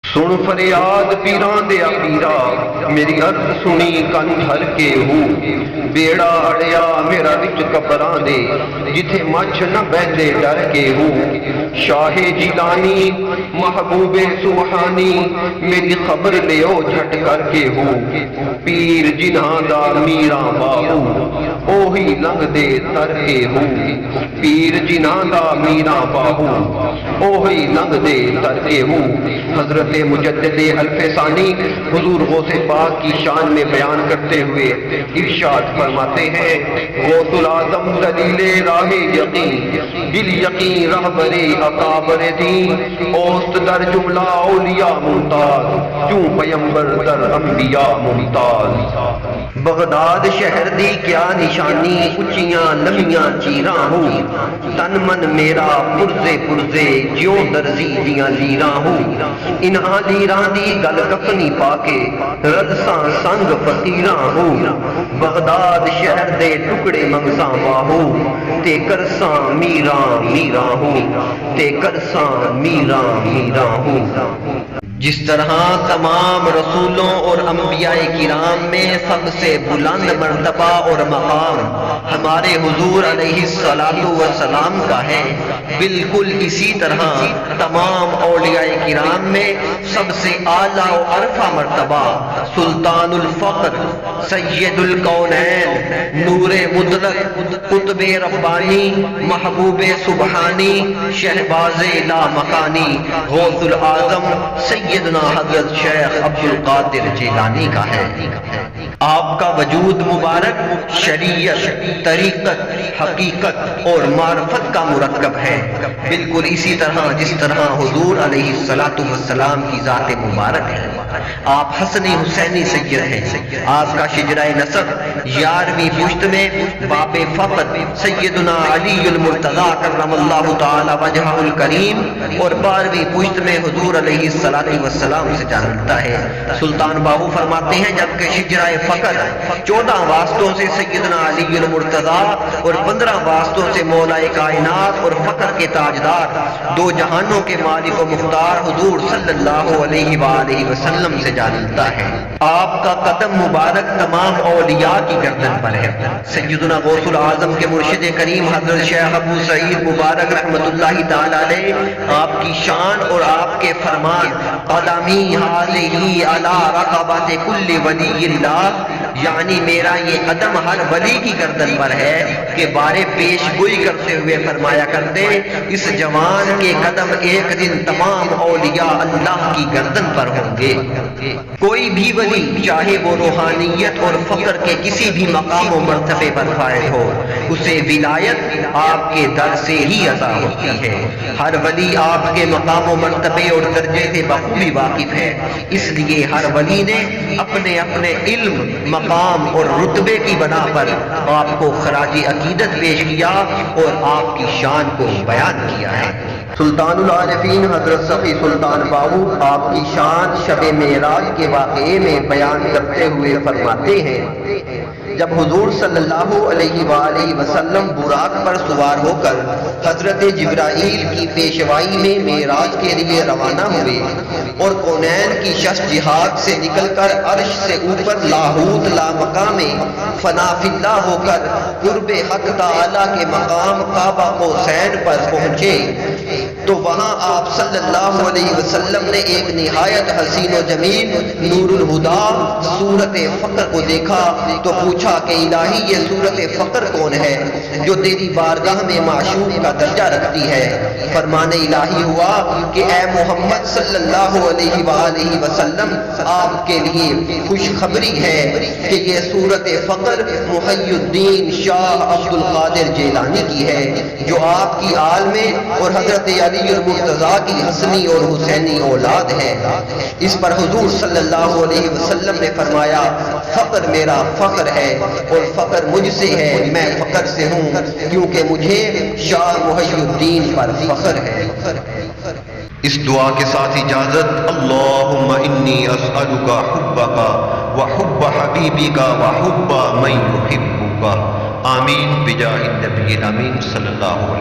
سن فریاد پیراں دے پیرا میری عرض سنی کن دھر کے ہوں بیڑا اڑیا میرا وچ قبراں دے جتھے مچھ نہ بہندے ڈر کے ہوں شاہ جیلانی محبوب سبحانی میری خبر لیو جھٹ کر کے ہوں پیر جنہاں دا میراں باہو اوہی لنگ دے تر کے ہوں پیر جنہاں دا میراں باہو اوہی لنگ دے تر کے ہوں حضرت مجدد الف ثانی حضور غوث پاک کی شان میں بیان کرتے ہوئے ارشاد فرماتے ہیں غوث العظم دلیل راہ یقین دل یقین رہبر اکابر دین اوست در جملہ اولیاء ممتاز کیوں پیمبر در انبیاء ممتاز بغداد شہر دی کیا نشانی اچیاں لمیاں چیراں ہوں تن من میرا پرزے پرزے جیوں درزی دیاں لیراں ہوں انہاں لیراں دی گل کفنی پا کے رقصاں سنگ فقیراں ہوں بغداد شہر دے ٹکڑے مغزاں باہو تے کرساں میراں میراں ہوں تے کرساں میراں میراں ہوں جس طرح تمام رسولوں اور انبیاء کرام میں سب سے بلند مرتبہ اور مقام ہمارے حضور علیہ السلام کا ہے بالکل اسی طرح تمام اولیاء کرام میں سب سے اعلیٰ و عرفہ مرتبہ سلطان الفقر سید الکونین نور مطلق قطب ربانی محبوب سبحانی شہباز لا مکانی غوث العظم سیدنا حضرت شیخ عبد القادر جیلانی کا ہے آپ کا وجود مبارک شریعت طریقت حقیقت اور معرفت کا مرکب ہے بالکل اسی طرح جس طرح حضور علیہ السلام کی ذات مبارک ہے آپ حسنی حسینی سید ہیں آپ کا شجرہ نسب 11ویں پشت میں باپ فقر سیدنا علی المرتضی کرم اللہ تعالی وجہہ الکریم اور 12ویں پشت میں حضور علیہ السلام سے جان ملتا ہے سلطان باہو فرماتے ہیں جبکہ شجرہ فقر 14 واسطوں سے سیدنا علی المرتضی اور 15 واسطوں سے مولا کائنات اور فقر کے تاجدار دو جہانوں کے مالک و مختار حضور صلی اللہ علیہ وآلہ وسلم سے جان ملتا ہے آپ کا قدم مبارک تمام اولیاء کی گردن پر ہے سیدنا غوث العظم کے مرشد کریم حضرت شیخ ابو سعید مبارک رحمت اللہ تعالی علیہ آپ کی شان اور آپ کے فرمان قدمی حاضی علی رقبت کل ولی اللہ یعنی میرا یہ قدم ہر ولی کی گردن پر ہے کہ بارے پیش گوئی کرتے ہوئے فرمایا کرتے اس جوان کے قدم ایک دن تمام اولیاء اللہ کی گردن پر ہوں گے کوئی بھی ولی چاہے وہ روحانیت اور فقر کے کسی بھی مقام و مرتبے پر فائز ہو اسے ولایت آپ کے در سے ہی عطا ہوتی ہے ہر ولی آپ کے مقام و مرتبے اور درجے سے بخوبی واقف ہے اس لیے ہر ولی نے اپنے اپنے علم مقام اور رتبے کی بنا پر آپ کو خراج عقیدت پیش کیا اور آپ کی شان کو بیان کیا ہے سلطان العارفین حضرت سخی سلطان باہو آپ کی شان شب معراج کے واقعے میں بیان کرتے ہوئے فرماتے ہیں جب حضور صلی اللہ علیہ وآلہ وسلم براق پر سوار ہو کر حضرت جبرائیل کی پیشوائی میں معراج کے لیے روانہ ہوئے اور کونین کی شش جہات سے نکل کر عرش سے اوپر لاہوت لا مقام فنا فی اللہ ہو کر قرب حق تعالی کے مقام کعبہ قوسین پر پہنچے تو وہاں آپ صلی اللہ علیہ وسلم نے ایک نہایت حسین و جمیل نور الہدا صورت فقر کو دیکھا تو پوچھا کہ الہی یہ صورت فقر کون ہے جو تیری بارگاہ میں معشوق کا درجہ رکھتی ہے فرمان الہی ہوا کہ اے محمد صلی اللہ علیہ وآلہ وسلم آپ کے لیے خوشخبری ہے کہ یہ صورت فقر محی الدین شاہ عبد القادر جیلانی کی ہے جو آپ کی آل میں اور حضرت علی المرتضی کی حسنی اور حسینی اولاد ہے اس پر حضور صلی اللہ علیہ وسلم نے فرمایا فقر میرا فخر ہے اور فقر مجھ سے ہے میں فقر سے ہوں کیونکہ مجھے شاہ محی الدین پر فخر ہے اس دعا کے ساتھ اجازت اللہم انی اسألک حبک وحب حبیبک وحب من یحبک آمین بجاہ النبی الامین صلی اللہ علیہ وسلم